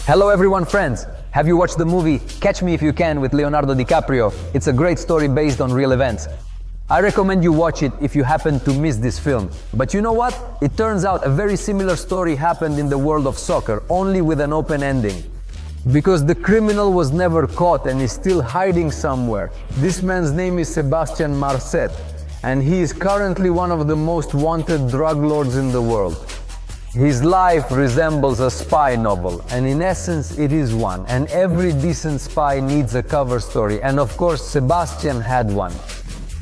Hello everyone, friends! Have you watched the movie Catch Me If You Can with Leonardo DiCaprio? It's a great story based on real events. I recommend you watch it if you happen to miss this film. But you know what? It turns out a very similar story happened in the world of soccer, only with an open ending. Because the criminal was never caught and is still hiding somewhere. This man's name is Sebastian Marcet, and he is currently one of the most wanted drug lords in the world. His life resembles a spy novel, and in essence it is one, and every decent spy needs a cover story, and of course Sebastian had one.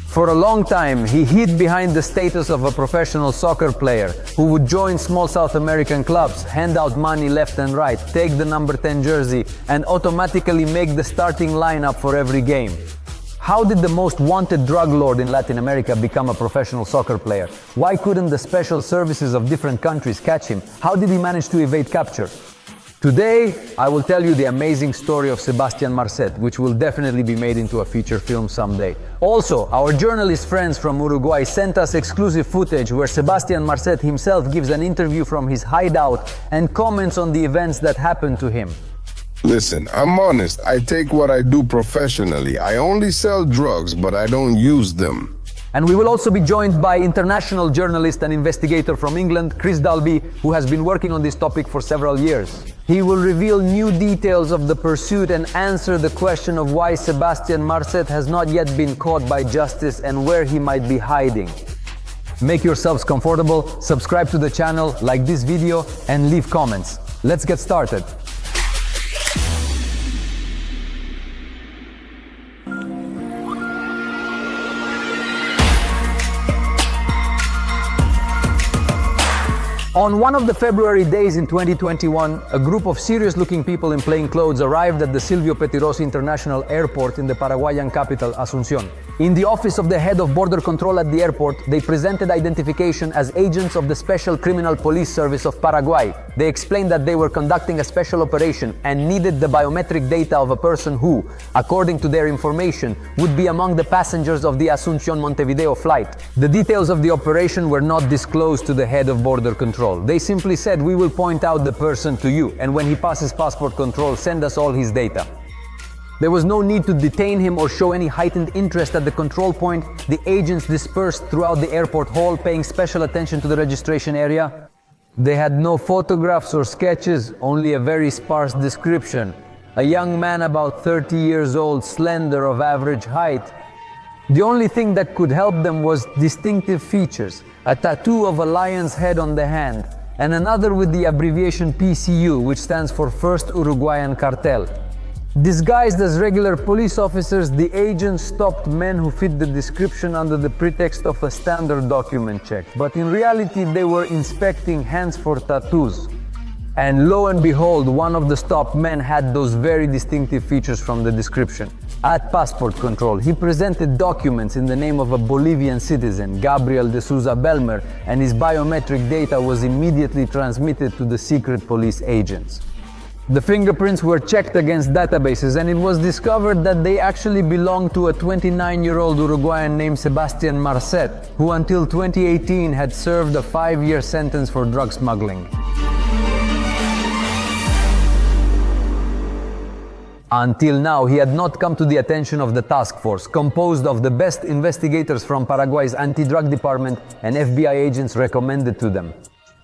For a long time, he hid behind the status of a professional soccer player who would join small South American clubs, hand out money left and right, take the number 10 jersey, and automatically make the starting lineup for every game. How did the most wanted drug lord in Latin America become a professional soccer player? Why couldn't the special services of different countries catch him? How did he manage to evade capture? Today, I will tell you the amazing story of Sebastian Marcet, which will definitely be made into a feature film someday. Also, our journalist friends from Uruguay sent us exclusive footage where Sebastian Marcet himself gives an interview from his hideout and comments on the events that happened to him. Listen, I'm honest. I take what I do professionally. I only sell drugs, but I don't use them. And we will also be joined by international journalist and investigator from England, Chris Dalby, who has been working on this topic for several years. He will reveal new details of the pursuit and answer the question of why Sebastian Marcet has not yet been caught by justice and where he might be hiding. Make yourselves comfortable, subscribe to the channel, like this video, and leave comments. Let's get started. On one of the February days in 2021, a group of serious-looking people in plain clothes arrived at the Silvio Pettirossi International Airport in the Paraguayan capital, Asunción. In the office of the head of border control at the airport, they presented identification as agents of the Special Criminal Police Service of Paraguay. They explained that they were conducting a special operation and needed the biometric data of a person who, according to their information, would be among the passengers of the Asunción-Montevideo flight. The details of the operation were not disclosed to the head of border control. They simply said, "We will point out the person to you, and when he passes passport control, send us all his data." There was no need to detain him or show any heightened interest at the control point. The agents dispersed throughout the airport hall, paying special attention to the registration area. They had no photographs or sketches, only a very sparse description. A young man about 30 years old, slender, of average height. The only thing that could help them was distinctive features, a tattoo of a lion's head on the hand, and another with the abbreviation PCU, which stands for First Uruguayan Cartel. Disguised as regular police officers, the agents stopped men who fit the description under the pretext of a standard document check. But in reality, they were inspecting hands for tattoos. And lo and behold, one of the stopped men had those very distinctive features from the description. At passport control, he presented documents in the name of a Bolivian citizen, Gabriel de Souza Belmer, and his biometric data was immediately transmitted to the secret police agents. The fingerprints were checked against databases, and it was discovered that they actually belonged to a 29-year-old Uruguayan named Sebastian Marcet, who until 2018 had served a 5-year sentence for drug smuggling. Until now, he had not come to the attention of the task force, composed of the best investigators from Paraguay's anti-drug department and FBI agents recommended to them.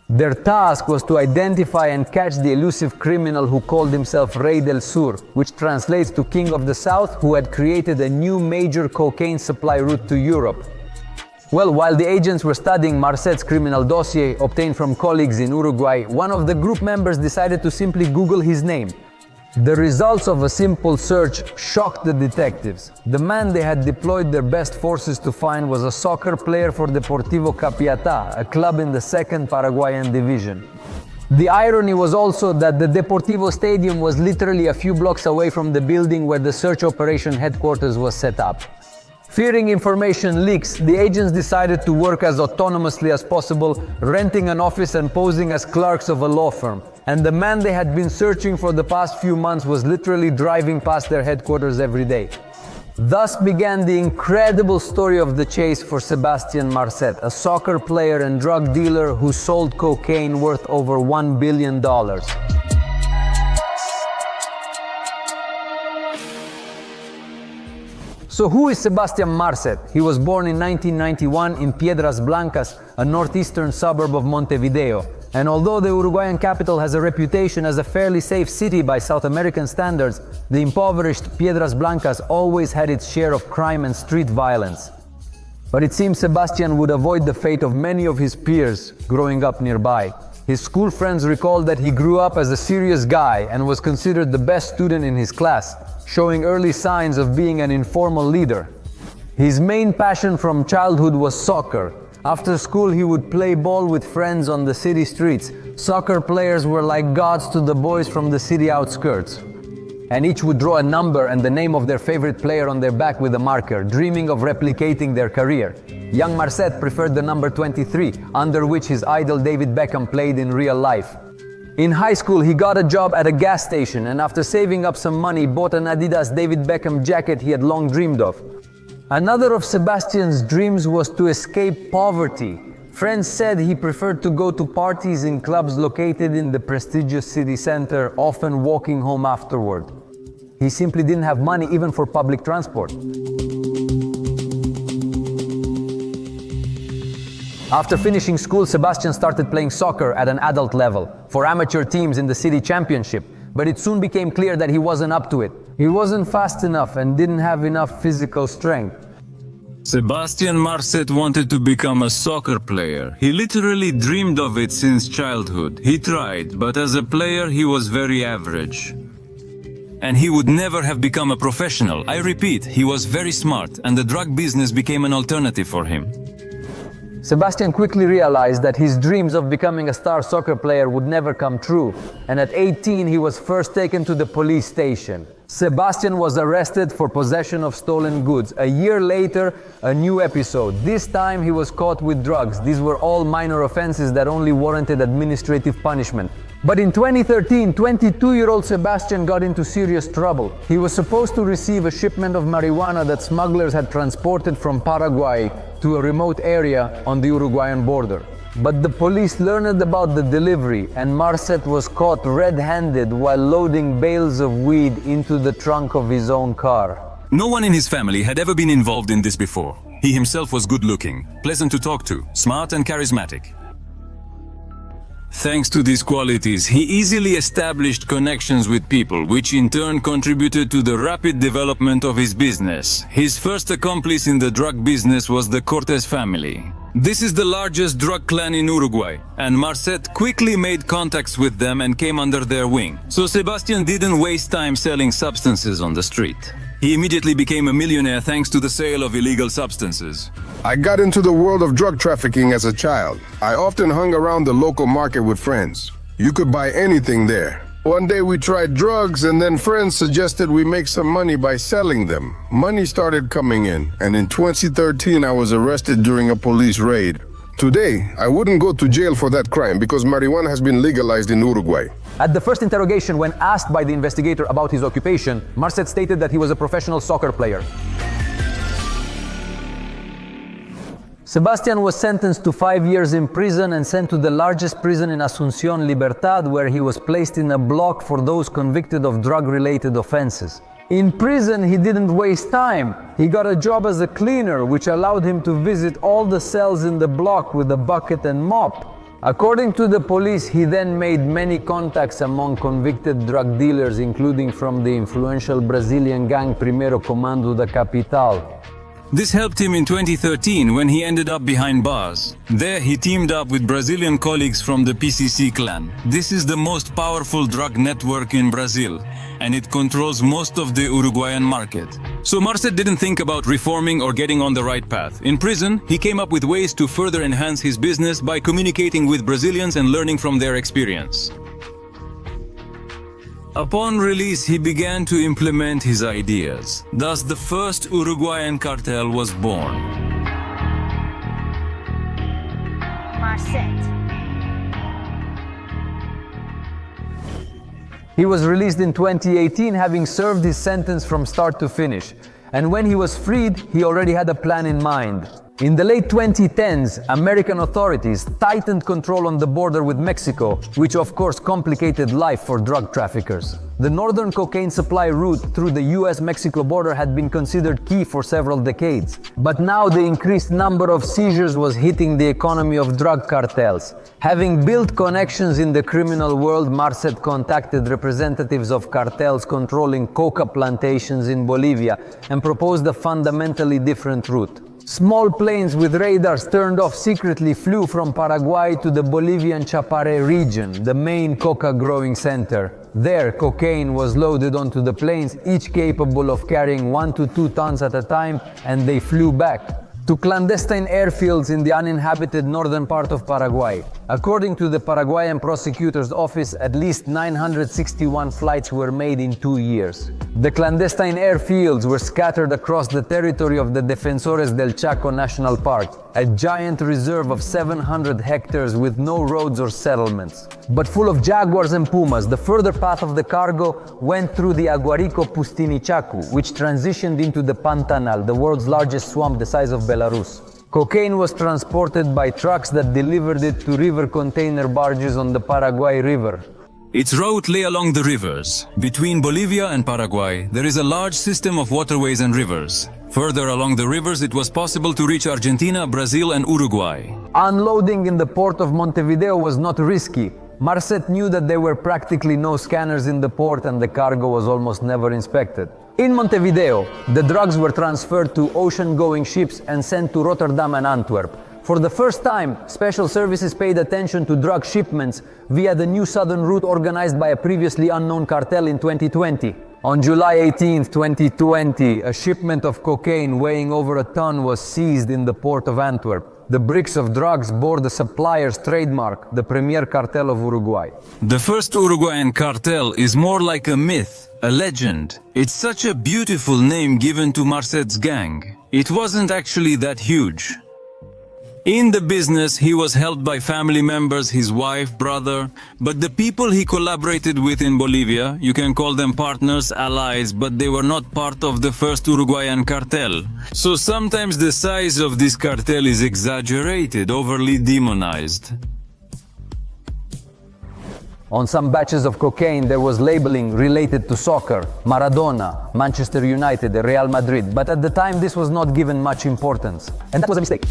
Their task was to identify and catch the elusive criminal who called himself Rey del Sur, which translates to King of the South, who had created a new major cocaine supply route to Europe. Well, while the agents were studying Marcet's criminal dossier obtained from colleagues in Uruguay, one of the group members decided to simply Google his name. The results of a simple search shocked the detectives. The man they had deployed their best forces to find was a soccer player for Deportivo Capiatá, a club in the second Paraguayan division. The irony was also that the Deportivo stadium was literally a few blocks away from the building where the search operation headquarters was set up. Fearing information leaks, the agents decided to work as autonomously as possible, renting an office and posing as clerks of a law firm. And the man they had been searching for the past few months was literally driving past their headquarters every day. Thus began the incredible story of the chase for Sebastian Marcet, a soccer player and drug dealer who sold cocaine worth over $1 billion. So who is Sebastian Marcet? He was born in 1991 in Piedras Blancas, a northeastern suburb of Montevideo. And although the Uruguayan capital has a reputation as a fairly safe city by South American standards, the impoverished Piedras Blancas always had its share of crime and street violence. But it seems Sebastian would avoid the fate of many of his peers growing up nearby. His school friends recalled that he grew up as a serious guy and was considered the best student in his class, showing early signs of being an informal leader. His main passion from childhood was soccer. After school, he would play ball with friends on the city streets. Soccer players were like gods to the boys from the city outskirts. And each would draw a number and the name of their favorite player on their back with a marker, dreaming of replicating their career. Young Marcet preferred the number 23, under which his idol David Beckham played in real life. In high school, he got a job at a gas station and after saving up some money, bought an Adidas David Beckham jacket he had long dreamed of. Another of Sebastian's dreams was to escape poverty. Friends said he preferred to go to parties in clubs located in the prestigious city center, often walking home afterward. He simply didn't have money even for public transport. After finishing school, Sebastian started playing soccer at an adult level for amateur teams in the city championship, but it soon became clear that he wasn't up to it. He wasn't fast enough and didn't have enough physical strength. Sebastian Marcet wanted to become a soccer player. He literally dreamed of it since childhood. He tried, but as a player he was very average. And he would never have become a professional. I repeat, he was very smart, and the drug business became an alternative for him. Sebastian quickly realized that his dreams of becoming a star soccer player would never come true, and at 18 he was first taken to the police station. Sebastian was arrested for possession of stolen goods. A year later, a new episode. This time he was caught with drugs. These were all minor offenses that only warranted administrative punishment. But in 2013, 22-year-old Sebastian got into serious trouble. He was supposed to receive a shipment of marijuana that smugglers had transported from Paraguay to a remote area on the Uruguayan border. But the police learned about the delivery and Marcet was caught red-handed while loading bales of weed into the trunk of his own car. No one in his family had ever been involved in this before. He himself was good-looking, pleasant to talk to, smart and charismatic. Thanks to these qualities, he easily established connections with people, which in turn contributed to the rapid development of his business. His first accomplice in the drug business was the Cortes family. This is the largest drug clan in Uruguay, and Marcet quickly made contacts with them and came under their wing. So Sebastian didn't waste time selling substances on the street. He immediately became a millionaire thanks to the sale of illegal substances. I got into the world of drug trafficking as a child. I often hung around the local market with friends. You could buy anything there. One day we tried drugs and then friends suggested we make some money by selling them. Money started coming in, and in 2013 I was arrested during a police raid. Today, I wouldn't go to jail for that crime because marijuana has been legalized in Uruguay. At the first interrogation, when asked by the investigator about his occupation, Marcet stated that he was a professional soccer player. Sebastian was sentenced to 5 years in prison and sent to the largest prison in Asunción, Libertad, where he was placed in a block for those convicted of drug-related offenses. In prison, he didn't waste time. He got a job as a cleaner, which allowed him to visit all the cells in the block with a bucket and mop. According to the police, he then made many contacts among convicted drug dealers, including from the influential Brazilian gang Primeiro Comando da Capital. This helped him in 2013 when he ended up behind bars. There he teamed up with Brazilian colleagues from the PCC clan. This is the most powerful drug network in Brazil, and it controls most of the Uruguayan market. So Marcet didn't think about reforming or getting on the right path. In prison, he came up with ways to further enhance his business by communicating with Brazilians and learning from their experience. Upon release, he began to implement his ideas. Thus, the first Uruguayan cartel was born. Marset. He was released in 2018, having served his sentence from start to finish. And when he was freed, he already had a plan in mind. In the late 2010s, American authorities tightened control on the border with Mexico, which of course complicated life for drug traffickers. The northern cocaine supply route through the US-Mexico border had been considered key for several decades. But now the increased number of seizures was hitting the economy of drug cartels. Having built connections in the criminal world, Marset contacted representatives of cartels controlling coca plantations in Bolivia and proposed a fundamentally different route. Small planes with radars turned off secretly flew from Paraguay to the Bolivian Chapare region, the main coca growing center. There, cocaine was loaded onto the planes, each capable of carrying 1 to 2 tons at a time, and they flew back to clandestine airfields in the uninhabited northern part of Paraguay. According to the Paraguayan prosecutor's office, at least 961 flights were made in 2 years. The clandestine airfields were scattered across the territory of the Defensores del Chaco National Park, a giant reserve of 700 hectares with no roads or settlements. But full of jaguars and pumas, the further path of the cargo went through the Aguarico-Pustinichacu, which transitioned into the Pantanal, the world's largest swamp the size of Belarus. Cocaine was transported by trucks that delivered it to river container barges on the Paraguay River. Its route lay along the rivers. Between Bolivia and Paraguay, there is a large system of waterways and rivers. Further along the rivers, it was possible to reach Argentina, Brazil, and Uruguay. Unloading in the port of Montevideo was not risky. Marset knew that there were practically no scanners in the port and the cargo was almost never inspected. In Montevideo, the drugs were transferred to ocean-going ships and sent to Rotterdam and Antwerp. For the first time, special services paid attention to drug shipments via the new southern route organized by a previously unknown cartel in 2020. On July 18, 2020, a shipment of cocaine weighing over a ton was seized in the port of Antwerp. The bricks of drugs bore the supplier's trademark, the Premier Cartel of Uruguay. The first Uruguayan cartel is more like a myth, a legend. It's such a beautiful name given to Marset's gang. It wasn't actually that huge. In the business, he was helped by family members, his wife, brother, but the people he collaborated with in Bolivia, you can call them partners, allies, but they were not part of the first Uruguayan cartel. So sometimes the size of this cartel is exaggerated, overly demonized. On some batches of cocaine, there was labeling related to soccer, Maradona, Manchester United, Real Madrid, but at the time this was not given much importance. And that was a mistake.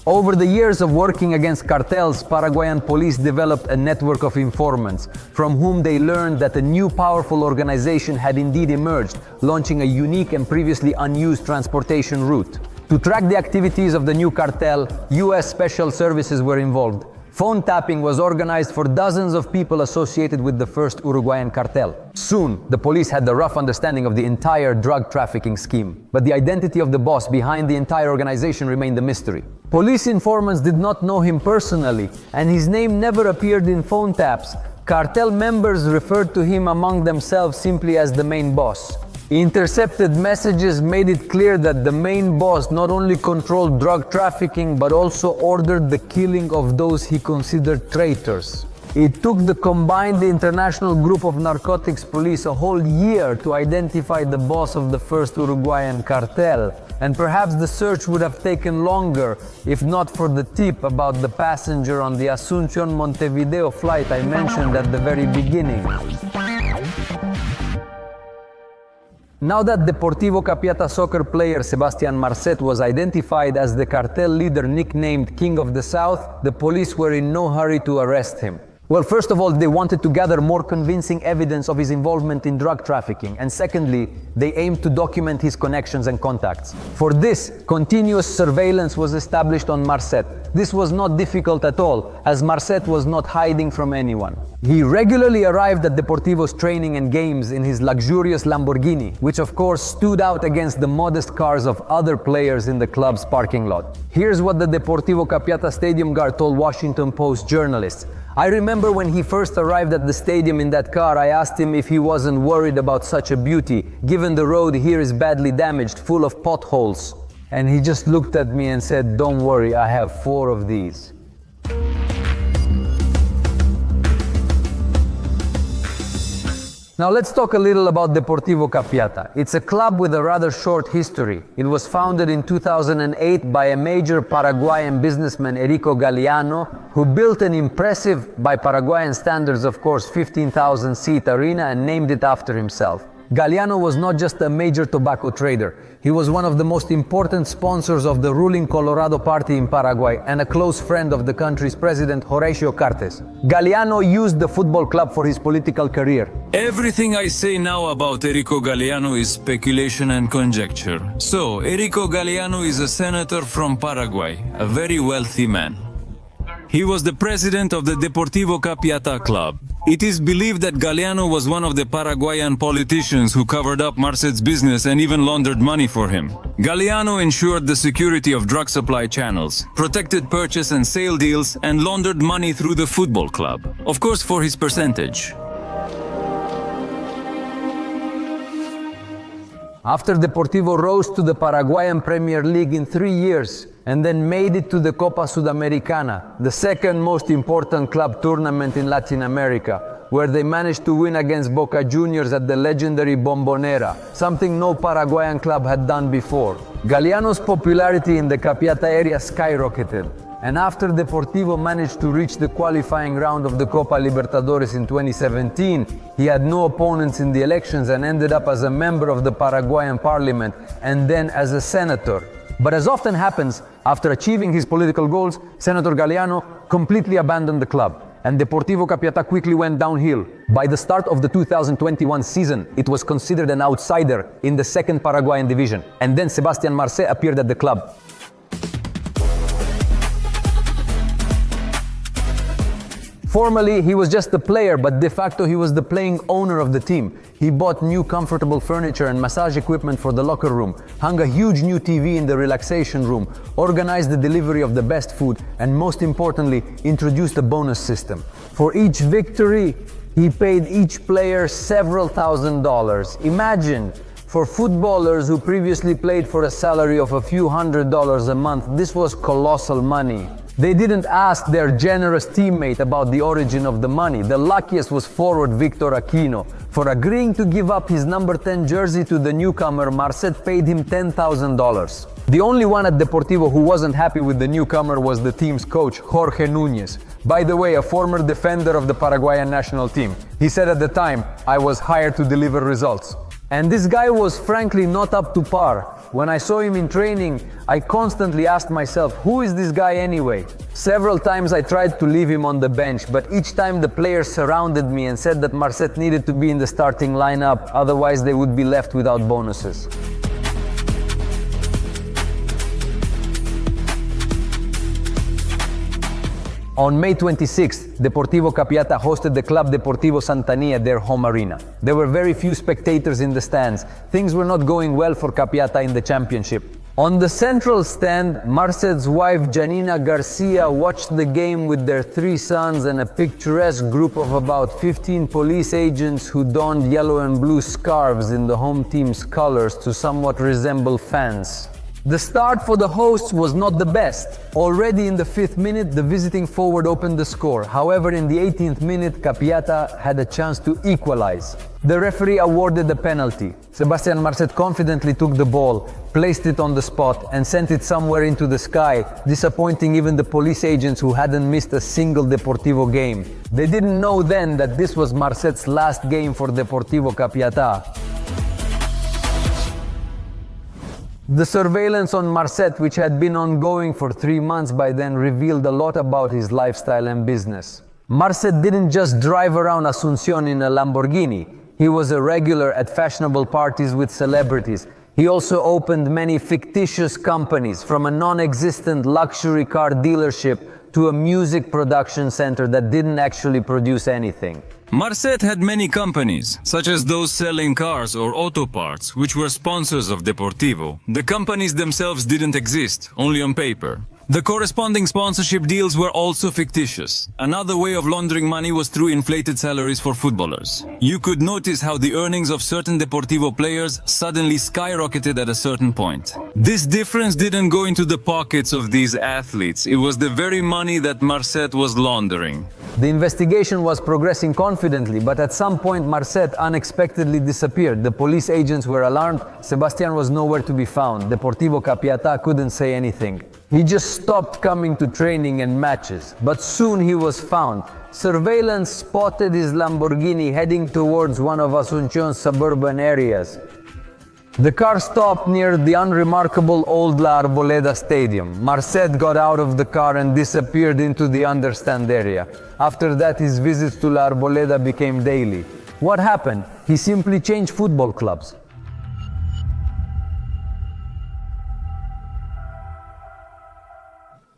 Over the years of working against cartels, Paraguayan police developed a network of informants, from whom they learned that a new powerful organization had indeed emerged, launching a unique and previously unused transportation route. To track the activities of the new cartel, US Special Services were involved. Phone tapping was organized for dozens of people associated with the first Uruguayan cartel. Soon, the police had a rough understanding of the entire drug trafficking scheme, but the identity of the boss behind the entire organization remained a mystery. Police informants did not know him personally, and his name never appeared in phone taps. Cartel members referred to him among themselves simply as the main boss. Intercepted messages made it clear that the main boss not only controlled drug trafficking but also ordered the killing of those he considered traitors. It took the combined international group of narcotics police a whole year to identify the boss of the first Uruguayan cartel, and perhaps the search would have taken longer if not for the tip about the passenger on the Asunción-Montevideo flight I mentioned at the very beginning. Now that Deportivo Capiata soccer player Sebastian Marcet was identified as the cartel leader nicknamed King of the South, the police were in no hurry to arrest him. Well, first of all, they wanted to gather more convincing evidence of his involvement in drug trafficking, and secondly, they aimed to document his connections and contacts. For this, continuous surveillance was established on Marcet. This was not difficult at all, as Marcet was not hiding from anyone. He regularly arrived at Deportivo's training and games in his luxurious Lamborghini, which of course stood out against the modest cars of other players in the club's parking lot. Here's what the Deportivo Capiata stadium guard told Washington Post journalists. I remember when he first arrived at the stadium in that car, I asked him if he wasn't worried about such a beauty, given the road here is badly damaged, full of potholes. And he just looked at me and said, "Don't worry, I have 4 of these." Now let's talk a little about Deportivo Capiata. It's a club with a rather short history. It was founded in 2008 by a major Paraguayan businessman, Enrico Galliano, who built an impressive, by Paraguayan standards of course, 15,000-seat arena and named it after himself. Galliano was not just a major tobacco trader. He was one of the most important sponsors of the ruling Colorado Party in Paraguay and a close friend of the country's president, Horacio Cartes. Galliano used the football club for his political career. Everything I say now about Enrico Galliano is speculation and conjecture. So, Enrico Galliano is a senator from Paraguay, a very wealthy man. He was the president of the Deportivo Capiata club. It is believed that Galliano was one of the Paraguayan politicians who covered up Marset's business and even laundered money for him. Galliano ensured the security of drug supply channels, protected purchase and sale deals, and laundered money through the football club. Of course, for his percentage. After Deportivo rose to the Paraguayan Premier League in 3 years and then made it to the Copa Sudamericana, the second most important club tournament in Latin America, where they managed to win against Boca Juniors at the legendary Bombonera, something no Paraguayan club had done before. Galliano's popularity in the Capiata area skyrocketed, and after Deportivo managed to reach the qualifying round of the Copa Libertadores in 2017, he had no opponents in the elections and ended up as a member of the Paraguayan parliament and then as a senator. But as often happens, after achieving his political goals, Senator Galliano completely abandoned the club, and Deportivo Capiata quickly went downhill. By the start of the 2021 season, it was considered an outsider in the second Paraguayan division, and then Sebastian Marcet appeared at the club. Formally, he was just a player, but de facto he was the playing owner of the team. He bought new comfortable furniture and massage equipment for the locker room, hung a huge new TV in the relaxation room, organized the delivery of the best food, and most importantly, introduced a bonus system. For each victory, he paid each player several $1,000s. Imagine, for footballers who previously played for a salary of a few $100s a month, this was colossal money. They didn't ask their generous teammate about the origin of the money. The luckiest was forward Victor Aquino. For agreeing to give up his number 10 jersey to the newcomer, Marset paid him $10,000. The only one at Deportivo who wasn't happy with the newcomer was the team's coach, Jorge Núñez. By the way, a former defender of the Paraguayan national team. He said at the time, "I was hired to deliver results." And this guy was frankly not up to par. When I saw him in training, I constantly asked myself, who is this guy anyway? Several times I tried to leave him on the bench, but each time the players surrounded me and said that Marset needed to be in the starting lineup, otherwise they would be left without bonuses. On May 26th, Deportivo Capiata hosted the Club Deportivo Santani at their home arena. There were very few spectators in the stands. Things were not going well for Capiata in the championship. On the central stand, Marcet's wife Janina Garcia watched the game with their 3 sons and a picturesque group of about 15 police agents who donned yellow and blue scarves in the home team's colors to somewhat resemble fans. The start for the hosts was not the best. Already in the 5th minute, the visiting forward opened the score. However, in the 18th minute, Capiata had a chance to equalize. The referee awarded a penalty. Sebastian Marcet confidently took the ball, placed it on the spot, and sent it somewhere into the sky, disappointing even the police agents who hadn't missed a single Deportivo game. They didn't know then that this was Marcet's last game for Deportivo Capiata. The surveillance on Marset, which had been ongoing for 3 months by then, revealed a lot about his lifestyle and business. Marset didn't just drive around Asunción in a Lamborghini. He was a regular at fashionable parties with celebrities. He also opened many fictitious companies, from a non-existent luxury car dealership to a music production center that didn't actually produce anything. Marset had many companies, such as those selling cars or auto parts, which were sponsors of Deportivo. The companies themselves didn't exist, only on paper. The corresponding sponsorship deals were also fictitious. Another way of laundering money was through inflated salaries for footballers. You could notice how the earnings of certain Deportivo players suddenly skyrocketed at a certain point. This difference didn't go into the pockets of these athletes. It was the very money that Marset was laundering. The investigation was progressing confidently, but at some point Marset unexpectedly disappeared. The police agents were alarmed. Sebastian was nowhere to be found. Deportivo Capiatà couldn't say anything. He just stopped coming to training and matches. But soon he was found. Surveillance spotted his Lamborghini heading towards one of Asunción's suburban areas. The car stopped near the unremarkable old La Arboleda Stadium. Marset got out of the car and disappeared into the understand area. After that, his visits to La Arboleda became daily. What happened? He simply changed football clubs.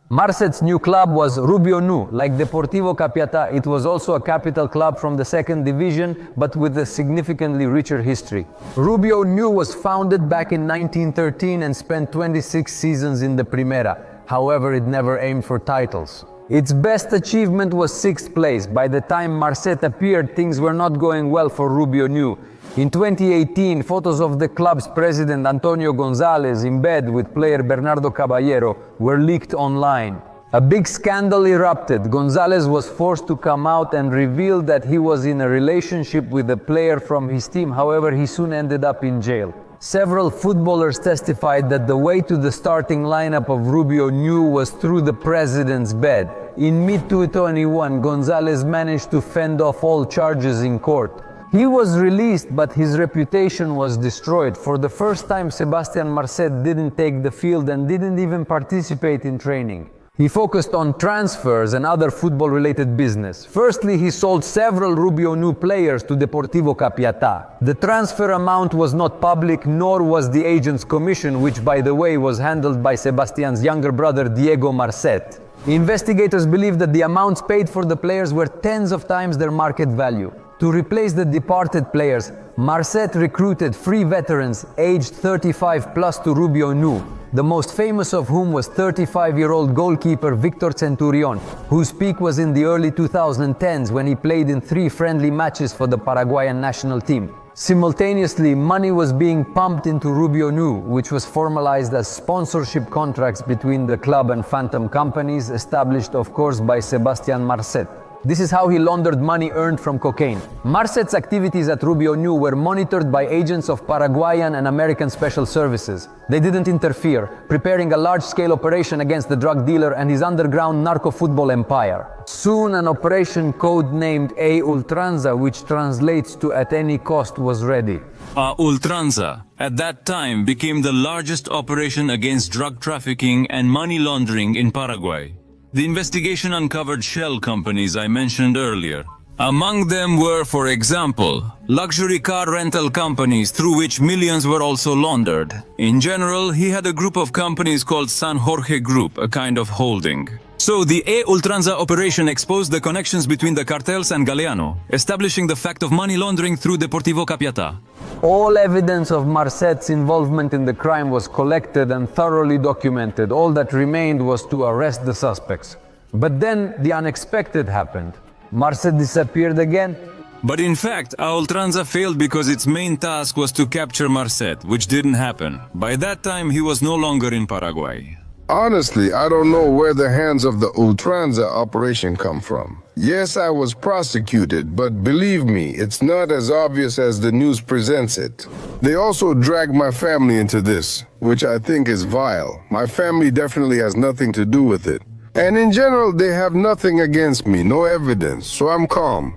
Marset's new club was Rubio Nu. Like Deportivo Capiatà, it was also a capital club from the second division, but with a significantly richer history. Rubio Nu was founded back in 1913 and spent 26 seasons in the Primera. However, it never aimed for titles. Its best achievement was 6th place. By the time Marset appeared, things were not going well for Rubio Nu. In 2018, photos of the club's president Antonio González in bed with player Bernardo Caballero were leaked online. A big scandal erupted. González was forced to come out and reveal that he was in a relationship with a player from his team. However, he soon ended up in jail. Several footballers testified that the way to the starting lineup of Rubio Nu was through the president's bed. In mid-2021, González managed to fend off all charges in court. He was released, but his reputation was destroyed. For the first time, Sebastian Marcet didn't take the field and didn't even participate in training. He focused on transfers and other football-related business. Firstly, he sold several Rubio Nu players to Deportivo Capiatà. The transfer amount was not public, nor was the agent's commission, which, by the way, was handled by Sebastian's younger brother, Diego Marcet. Investigators believe that the amounts paid for the players were tens of times their market value. To replace the departed players, Marset recruited 3 veterans aged 35 plus to Rubio Nu, the most famous of whom was 35-year-old goalkeeper Victor Centurion, whose peak was in the early 2010s when he played in 3 friendly matches for the Paraguayan national team. Simultaneously, money was being pumped into Rubio Nu, which was formalized as sponsorship contracts between the club and phantom companies, established of course by Sebastian Marcet. This is how he laundered money earned from cocaine. Marcet's activities at Rubio Nu were monitored by agents of Paraguayan and American special services. They didn't interfere, preparing a large-scale operation against the drug dealer and his underground narco-football empire. Soon, an operation code-named A Ultranza, which translates to "at any cost," was ready. Ultranza, at that time, became the largest operation against drug trafficking and money laundering in Paraguay. The investigation uncovered shell companies I mentioned earlier. Among them were, for example, luxury car rental companies through which millions were also laundered. In general, he had a group of companies called San Jorge Group, a kind of holding. So the A Ultranza operation exposed the connections between the cartels and Galeano, establishing the fact of money laundering through Deportivo Capiatà. All evidence of Marcet's involvement in the crime was collected and thoroughly documented. All that remained was to arrest the suspects. But then the unexpected happened. Marcet disappeared again. But in fact, A Ultranza failed because its main task was to capture Marcet, which didn't happen. By that time, he was no longer in Paraguay. Honestly, I don't know where the hands of the Ultranza operation come from. Yes, I was prosecuted, but believe me, it's not as obvious as the news presents it. They also dragged my family into this, which I think is vile. My family definitely has nothing to do with it. And in general, they have nothing against me, no evidence, so I'm calm.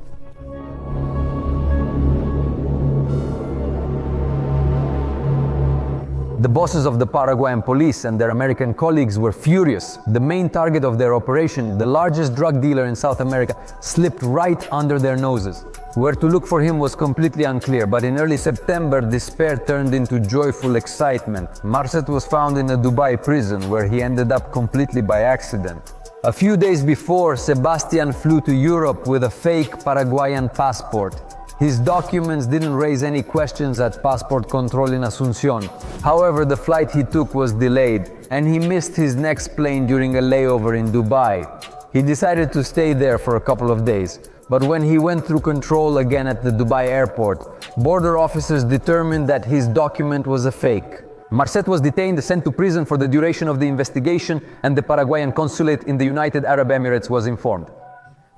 The bosses of the Paraguayan police and their American colleagues were furious. The main target of their operation, the largest drug dealer in South America, slipped right under their noses. Where to look for him was completely unclear, but in early September, despair turned into joyful excitement. Marset was found in a Dubai prison, where he ended up completely by accident. A few days before, Sebastian flew to Europe with a fake Paraguayan passport. His documents didn't raise any questions at passport control in Asunción. However, the flight he took was delayed, and he missed his next plane during a layover in Dubai. He decided to stay there for a couple of days, but when he went through control again at the Dubai airport, border officers determined that his document was a fake. Marcet was detained, sent to prison for the duration of the investigation, and the Paraguayan consulate in the United Arab Emirates was informed.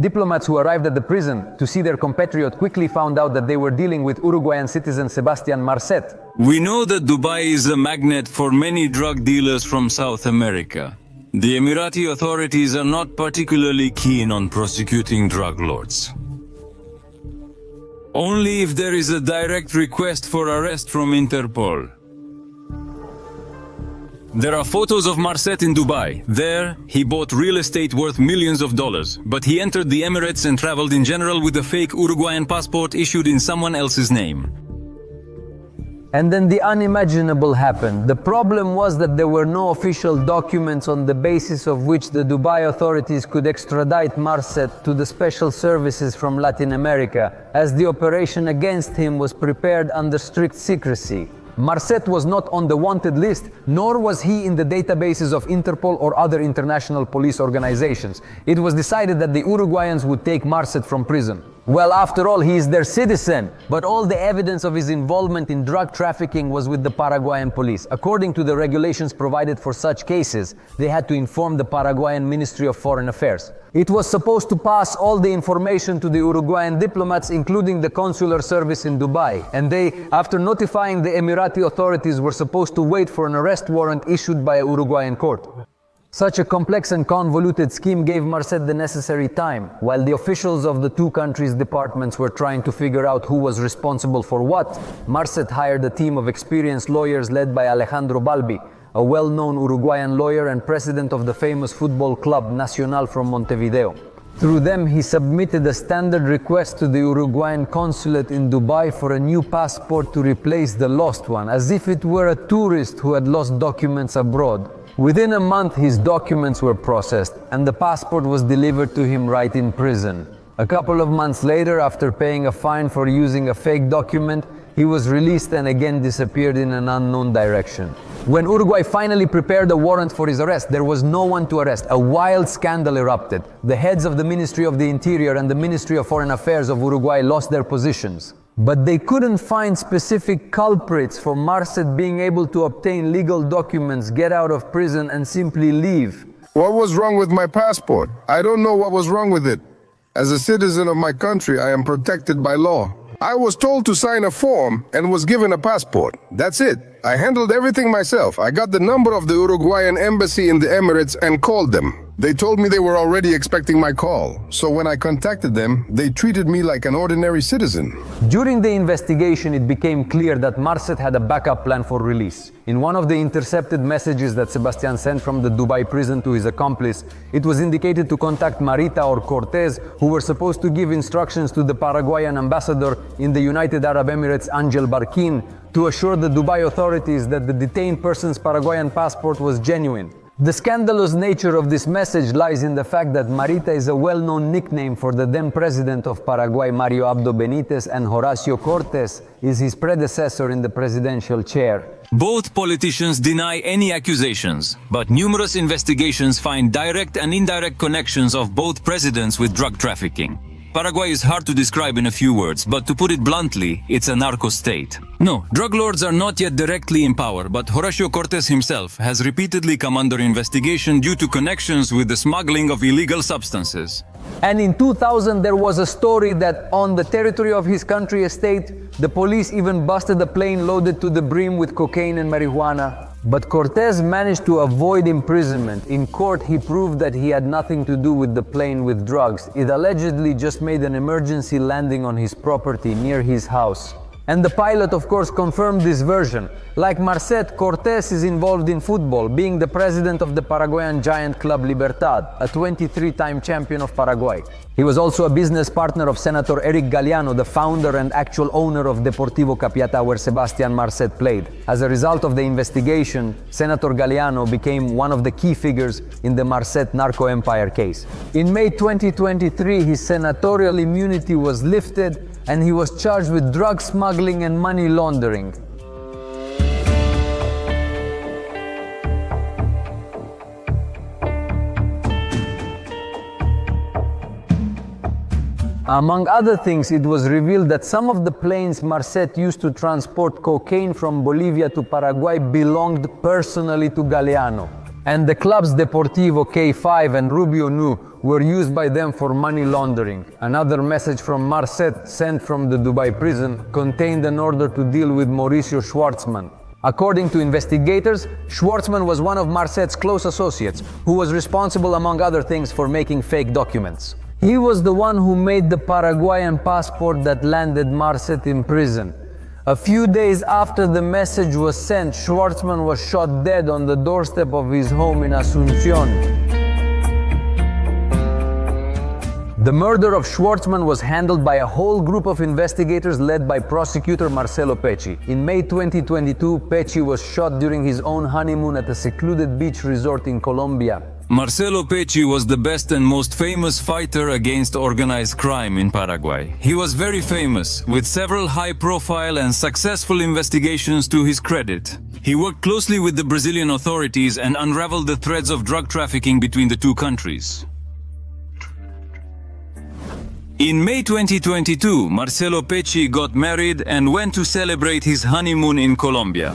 Diplomats who arrived at the prison to see their compatriot quickly found out that they were dealing with Uruguayan citizen Sebastian Marcet. We know that Dubai is a magnet for many drug dealers from South America. The Emirati authorities are not particularly keen on prosecuting drug lords. Only if there is a direct request for arrest from Interpol. There are photos of Marset in Dubai. There, he bought real estate worth millions of dollars, but he entered the Emirates and traveled in general with a fake Uruguayan passport issued in someone else's name. And then the unimaginable happened. The problem was that there were no official documents on the basis of which the Dubai authorities could extradite Marset to the special services from Latin America, as the operation against him was prepared under strict secrecy. Marcet was not on the wanted list, nor was he in the databases of Interpol or other international police organizations. It was decided that the Uruguayans would take Marcet from prison. Well, after all, he is their citizen, but all the evidence of his involvement in drug trafficking was with the Paraguayan police. According to the regulations provided for such cases, they had to inform the Paraguayan Ministry of Foreign Affairs. It was supposed to pass all the information to the Uruguayan diplomats, including the consular service in Dubai. And they, after notifying the Emirati authorities, were supposed to wait for an arrest warrant issued by a Uruguayan court. Such a complex and convoluted scheme gave Marcet the necessary time. While the officials of the two countries' departments were trying to figure out who was responsible for what, Marcet hired a team of experienced lawyers led by Alejandro Balbi, a well-known Uruguayan lawyer and president of the famous football club Nacional from Montevideo. Through them, he submitted a standard request to the Uruguayan consulate in Dubai for a new passport to replace the lost one, as if it were a tourist who had lost documents abroad. Within a month, his documents were processed, and the passport was delivered to him right in prison. A couple of months later, after paying a fine for using a fake document, he was released and again disappeared in an unknown direction. When Uruguay finally prepared a warrant for his arrest, there was no one to arrest. A wild scandal erupted. The heads of the Ministry of the Interior and the Ministry of Foreign Affairs of Uruguay lost their positions. But they couldn't find specific culprits for Marcet being able to obtain legal documents, get out of prison, and simply leave. What was wrong with my passport? I don't know what was wrong with it. As a citizen of my country, I am protected by law. I was told to sign a form and was given a passport. That's it. I handled everything myself. I got the number of the Uruguayan embassy in the Emirates and called them. They told me they were already expecting my call. So when I contacted them, they treated me like an ordinary citizen. During the investigation, it became clear that Marcet had a backup plan for release. In one of the intercepted messages that Sebastian sent from the Dubai prison to his accomplice, it was indicated to contact Marita or Cortez, who were supposed to give instructions to the Paraguayan ambassador in the United Arab Emirates, Angel Barkin, to assure the Dubai authorities that the detained person's Paraguayan passport was genuine. The scandalous nature of this message lies in the fact that Marita is a well-known nickname for the then president of Paraguay, Mario Abdo Benitez, and Horacio Cortes is his predecessor in the presidential chair. Both politicians deny any accusations, but numerous investigations find direct and indirect connections of both presidents with drug trafficking. Paraguay is hard to describe in a few words, but to put it bluntly, it's a narco state. No, drug lords are not yet directly in power, but Horacio Cortes himself has repeatedly come under investigation due to connections with the smuggling of illegal substances. And in 2000, there was a story that on the territory of his country estate, the police even busted a plane loaded to the brim with cocaine and marijuana. But Cortez managed to avoid imprisonment. In court, he proved that he had nothing to do with the plane with drugs. It allegedly just made an emergency landing on his property near his house. And the pilot, of course, confirmed this version. Like Marcet, Cortez is involved in football, being the president of the Paraguayan giant club Libertad, a 23-time champion of Paraguay. He was also a business partner of Senator Eric Galeano, the founder and actual owner of Deportivo Capiata, where Sebastian Marcet played. As a result of the investigation, Senator Galeano became one of the key figures in the Marcet narco empire case. In May 2023, his senatorial immunity was lifted and he was charged with drug smuggling and money laundering. Among other things, it was revealed that some of the planes Marcet used to transport cocaine from Bolivia to Paraguay belonged personally to Galeano. And the clubs Deportivo K5 and Rubio Nu were used by them for money laundering. Another message from Marset, sent from the Dubai prison, contained an order to deal with Mauricio Schwartzman. According to investigators, Schwartzman was one of Marset's close associates, who was responsible, among other things, for making fake documents. He was the one who made the Paraguayan passport that landed Marset in prison. A few days after the message was sent, Schwartzman was shot dead on the doorstep of his home in Asunción. The murder of Schwartzman was handled by a whole group of investigators led by prosecutor Marcelo Pecci. In May 2022, Pecci was shot during his own honeymoon at a secluded beach resort in Colombia. Marcelo Pecci was the best and most famous fighter against organized crime in Paraguay. He was very famous, with several high-profile and successful investigations to his credit. He worked closely with the Brazilian authorities and unraveled the threads of drug trafficking between the two countries. In May 2022, Marcelo Pecci got married and went to celebrate his honeymoon in Colombia.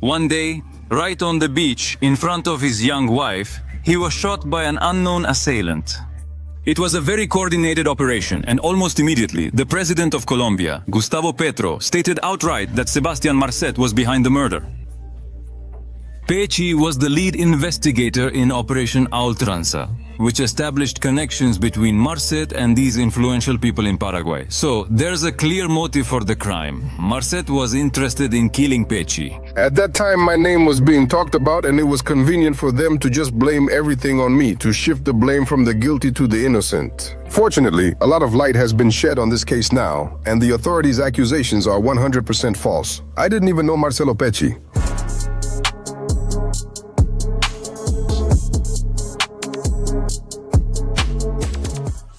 One day, right on the beach, in front of his young wife, he was shot by an unknown assailant. It was a very coordinated operation, and almost immediately, the president of Colombia, Gustavo Petro, stated outright that Sebastian Marcet was behind the murder. Pecci was the lead investigator in Operation Ultranza, which established connections between Marcet and these influential people in Paraguay. So, there's a clear motive for the crime. Marcet was interested in killing Pecci. At that time, my name was being talked about, and it was convenient for them to just blame everything on me, to shift the blame from the guilty to the innocent. Fortunately, a lot of light has been shed on this case now, and the authorities' accusations are 100% false. I didn't even know Marcelo Pecci.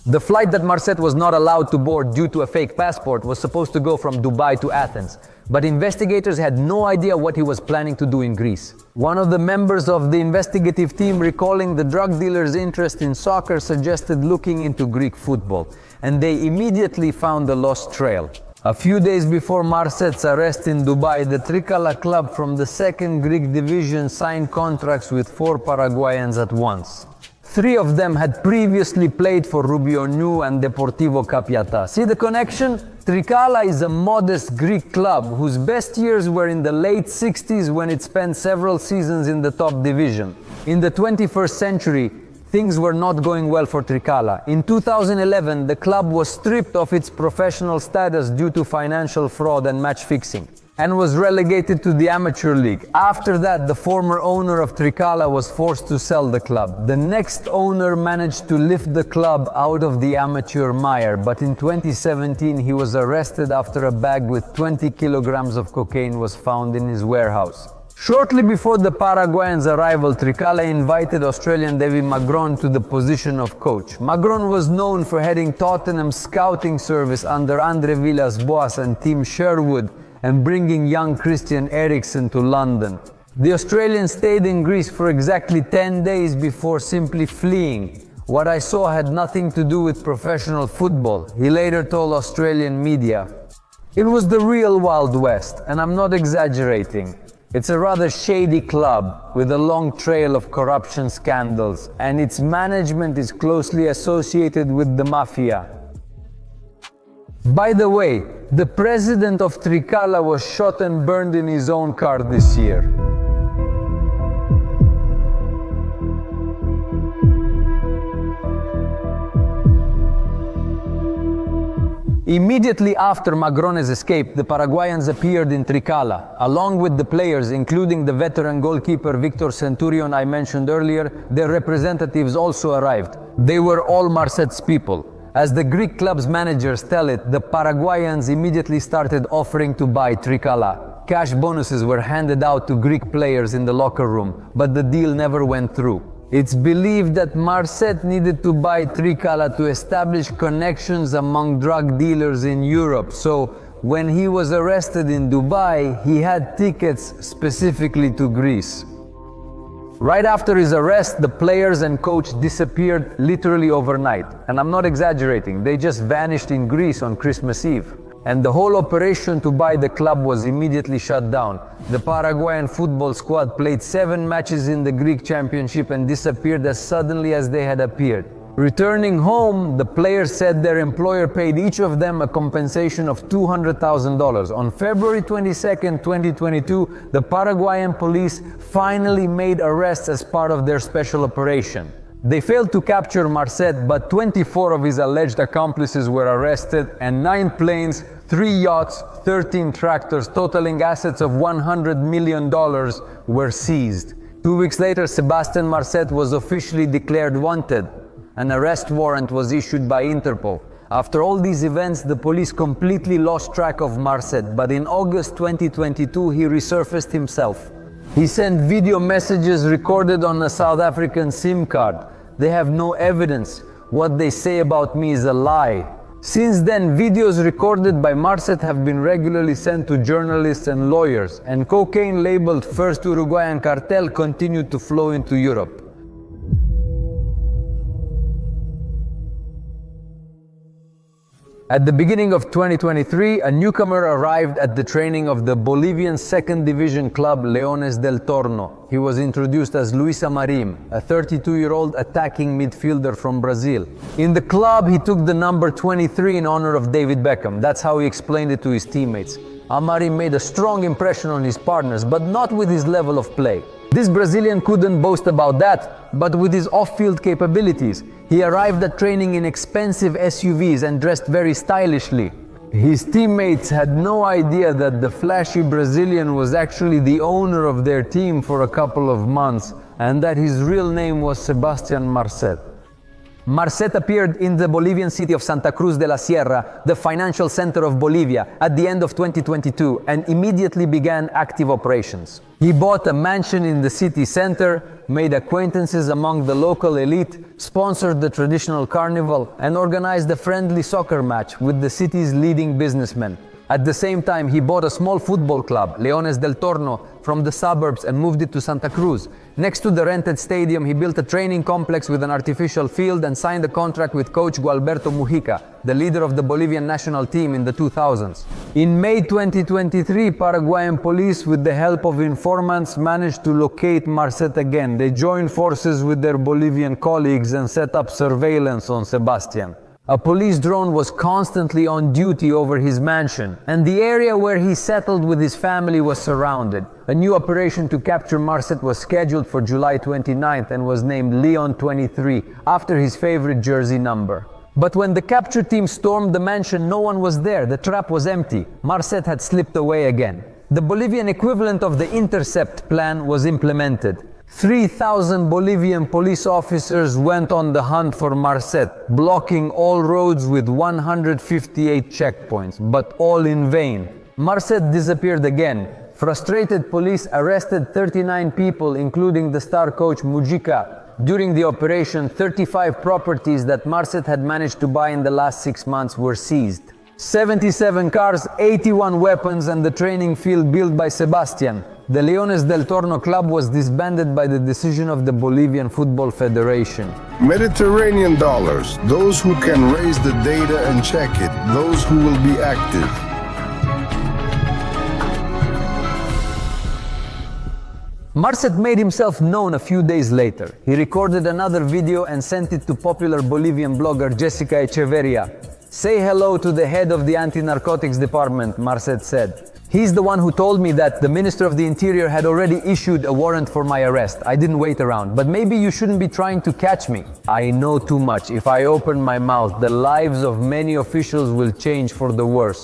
The flight that Marcet was not allowed to board due to a fake passport was supposed to go from Dubai to Athens, but investigators had no idea what he was planning to do in Greece. One of the members of the investigative team, recalling the drug dealer's interest in soccer, suggested looking into Greek football, and they immediately found the lost trail. A few days before Marcet's arrest in Dubai, the Tricala club from the second Greek division signed contracts with 4 Paraguayans at once. 3 of them had previously played for Rubio Ñu and Deportivo Capiatá. See the connection? Tricala is a modest Greek club whose best years were in the late 60s, when it spent several seasons in the top division. In the 21st century, things were not going well for Tricala. In 2011, the club was stripped of its professional status due to financial fraud and match fixing, and was relegated to the amateur league. After that, the former owner of Tricala was forced to sell the club. The next owner managed to lift the club out of the amateur mire, but in 2017 he was arrested after a bag with 20 kilograms of cocaine was found in his warehouse. Shortly before the Paraguayans' arrival, Tricala invited Australian David Magron to the position of coach. Magron was known for heading Tottenham's scouting service under Andre Villas-Boas and Tim Sherwood, and bringing young Christian Eriksen to London. The Australian stayed in Greece for exactly 10 days before simply fleeing. What I saw had nothing to do with professional football, he later told Australian media. It was the real Wild West, and I'm not exaggerating. It's a rather shady club with a long trail of corruption scandals, and its management is closely associated with the mafia. By the way, the president of Tricala was shot and burned in his own car this year. Immediately after Magrone's escape, the Paraguayans appeared in Tricala. Along with the players, including the veteran goalkeeper Victor Centurion I mentioned earlier, their representatives also arrived. They were all Marcet's people. As the Greek club's managers tell it, the Paraguayans immediately started offering to buy Tricala. Cash bonuses were handed out to Greek players in the locker room, but the deal never went through. It's believed that Marcet needed to buy Tricala to establish connections among drug dealers in Europe, so when he was arrested in Dubai, he had tickets specifically to Greece. Right after his arrest, the players and coach disappeared literally overnight. And I'm not exaggerating, they just vanished in Greece on Christmas Eve. And the whole operation to buy the club was immediately shut down. The Paraguayan football squad played 7 matches in the Greek championship and disappeared as suddenly as they had appeared. Returning home, the players said their employer paid each of them a compensation of $200,000. On February 22, 2022, the Paraguayan police finally made arrests as part of their special operation. They failed to capture Marset, but 24 of his alleged accomplices were arrested, and 9 planes, 3 yachts, 13 tractors, totaling assets of $100 million were seized. 2 weeks later, Sebastian Marcet was officially declared wanted. An arrest warrant was issued by Interpol. After all these events, the police completely lost track of Marcet, but in August 2022, he resurfaced himself. He sent video messages recorded on a South African SIM card. They have no evidence. What they say about me is a lie. Since then, videos recorded by Marcet have been regularly sent to journalists and lawyers, and cocaine labeled First Uruguayan Cartel continued to flow into Europe. At the beginning of 2023, a newcomer arrived at the training of the Bolivian 2nd Division club Leones del Torno. He was introduced as Luis Amarim, a 32-year-old attacking midfielder from Brazil. In the club, he took the number 23 in honor of David Beckham. That's how he explained it to his teammates. Amarim made a strong impression on his partners, but not with his level of play. This Brazilian couldn't boast about that, but with his off-field capabilities. He arrived at training in expensive SUVs and dressed very stylishly. His teammates had no idea that the flashy Brazilian was actually the owner of their team for a couple of months, and that his real name was Sebastian Marcet. Marcet appeared in the Bolivian city of Santa Cruz de la Sierra, the financial center of Bolivia, at the end of 2022 and immediately began active operations. He bought a mansion in the city center, made acquaintances among the local elite, sponsored the traditional carnival, and organized a friendly soccer match with the city's leading businessmen. At the same time, he bought a small football club, Leones del Torno, from the suburbs and moved it to Santa Cruz. Next to the rented stadium, he built a training complex with an artificial field and signed a contract with coach Gualberto Mujica, the leader of the Bolivian national team in the 2000s. In May 2023, Paraguayan police, with the help of informants, managed to locate Marcet again. They joined forces with their Bolivian colleagues and set up surveillance on Sebastian. A police drone was constantly on duty over his mansion, and the area where he settled with his family was surrounded. A new operation to capture Marcet was scheduled for July 29th and was named Leon 23, after his favorite jersey number. But when the capture team stormed the mansion, no one was there. The trap was empty. Marcet had slipped away again. The Bolivian equivalent of the intercept plan was implemented. 3,000 Bolivian police officers went on the hunt for Marcet, blocking all roads with 158 checkpoints, but all in vain. Marcet disappeared again. Frustrated police arrested 39 people, including the star coach Mujica. During the operation, 35 properties that Marcet had managed to buy in the last 6 months were seized. 77 cars, 81 weapons, and the training field built by Sebastian. The Leones del Torno club was disbanded by the decision of the Bolivian Football Federation. Mediterranean dollars, those who can raise the data and check it, those who will be active. Marcet made himself known a few days later. He recorded another video and sent it to popular Bolivian blogger Jessica Echeverria. "Say hello to the head of the anti-narcotics department," Marcet said. "He's the one who told me that the Minister of the Interior had already issued a warrant for my arrest. I didn't wait around. But maybe you shouldn't be trying to catch me. I know too much. If I open my mouth, the lives of many officials will change for the worse."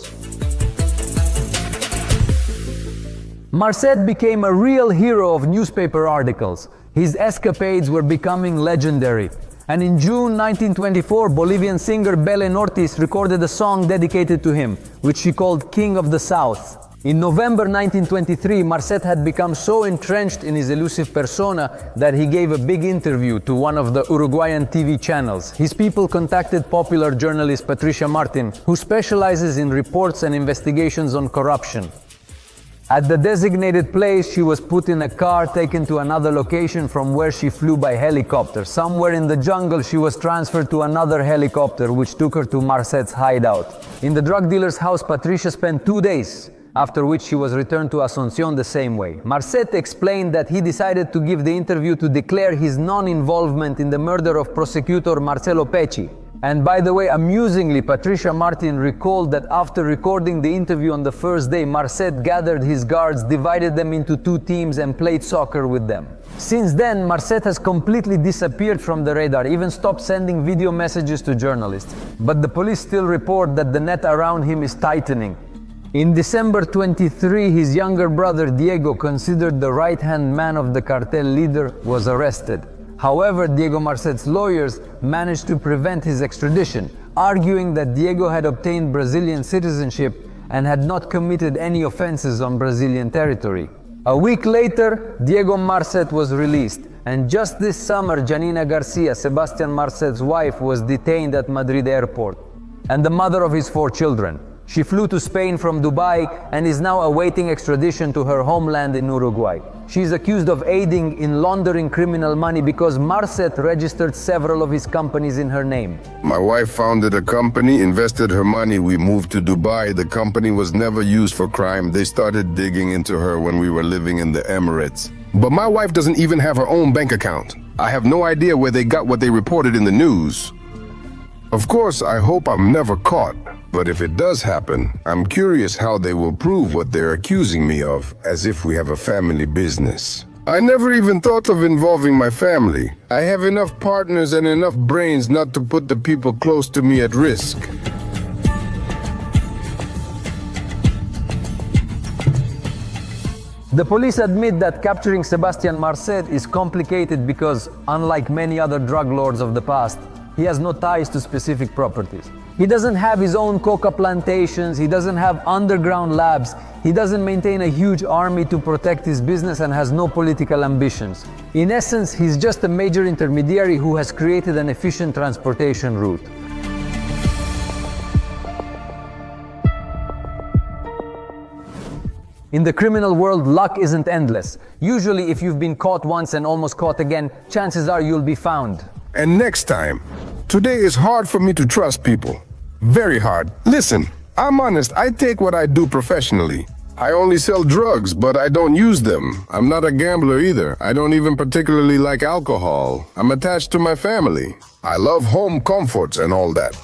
Marcet became a real hero of newspaper articles. His escapades were becoming legendary. And in June 1924, Bolivian singer Belén Ortiz recorded a song dedicated to him, which she called King of the South. In November 1923, Marcet had become so entrenched in his elusive persona that he gave a big interview to one of the Uruguayan TV channels. His people contacted popular journalist Patricia Martin, who specializes in reports and investigations on corruption. At the designated place, she was put in a car taken to another location from where she flew by helicopter. Somewhere in the jungle, she was transferred to another helicopter, which took her to Marcet's hideout. In the drug dealer's house, Patricia spent 2 days. after which she was returned to Asunción the same way. Marset explained that he decided to give the interview to declare his non-involvement in the murder of prosecutor Marcelo Pecci. And by the way, amusingly, Patricia Martin recalled that after recording the interview on the first day, Marset gathered his guards, divided them into two teams and played soccer with them. Since then, Marset has completely disappeared from the radar, even stopped sending video messages to journalists. But the police still report that the net around him is tightening. In December 23, his younger brother Diego, considered the right-hand man of the cartel leader, was arrested. However, Diego Marcet's lawyers managed to prevent his extradition, arguing that Diego had obtained Brazilian citizenship and had not committed any offenses on Brazilian territory. A week later, Diego Marcet was released, and just this summer, Janina Garcia, Sebastian Marcet's wife, was detained at Madrid airport, and the mother of his 4 children. She flew to Spain from Dubai and is now awaiting extradition to her homeland in Uruguay. She is accused of aiding in laundering criminal money because Marset registered several of his companies in her name. My wife founded a company, invested her money, we moved to Dubai. The company was never used for crime. They started digging into her when we were living in the Emirates. But my wife doesn't even have her own bank account. I have no idea where they got what they reported in the news. Of course, I hope I'm never caught. But if it does happen, I'm curious how they will prove what they're accusing me of, as if we have a family business. I never even thought of involving my family. I have enough partners and enough brains not to put the people close to me at risk. The police admit that capturing Sebastian Marcet is complicated because, unlike many other drug lords of the past, he has no ties to specific properties. He doesn't have his own coca plantations, he doesn't have underground labs, he doesn't maintain a huge army to protect his business and has no political ambitions. In essence, he's just a major intermediary who has created an efficient transportation route. In the criminal world, luck isn't endless. Usually, if you've been caught once and almost caught again, chances are you'll be found. And next time, today is hard for me to trust people. Very hard. Listen, I'm honest, I take what I do professionally. I only sell drugs, but I don't use them. I'm not a gambler either. I don't even particularly like alcohol. I'm attached to my family. I love home comforts and all that.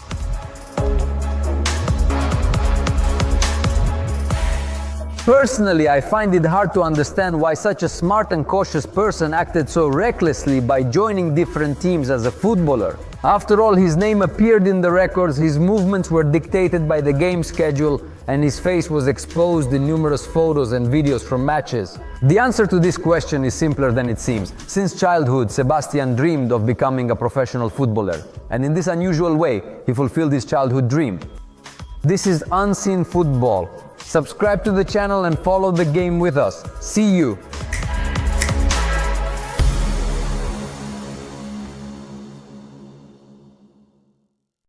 Personally, I find it hard to understand why such a smart and cautious person acted so recklessly by joining different teams as a footballer. After all, his name appeared in the records, his movements were dictated by the game schedule, and his face was exposed in numerous photos and videos from matches. The answer to this question is simpler than it seems. Since childhood, Sebastian dreamed of becoming a professional footballer, and in this unusual way, he fulfilled his childhood dream. This is Unseen Football. Subscribe to the channel and follow the game with us. See you!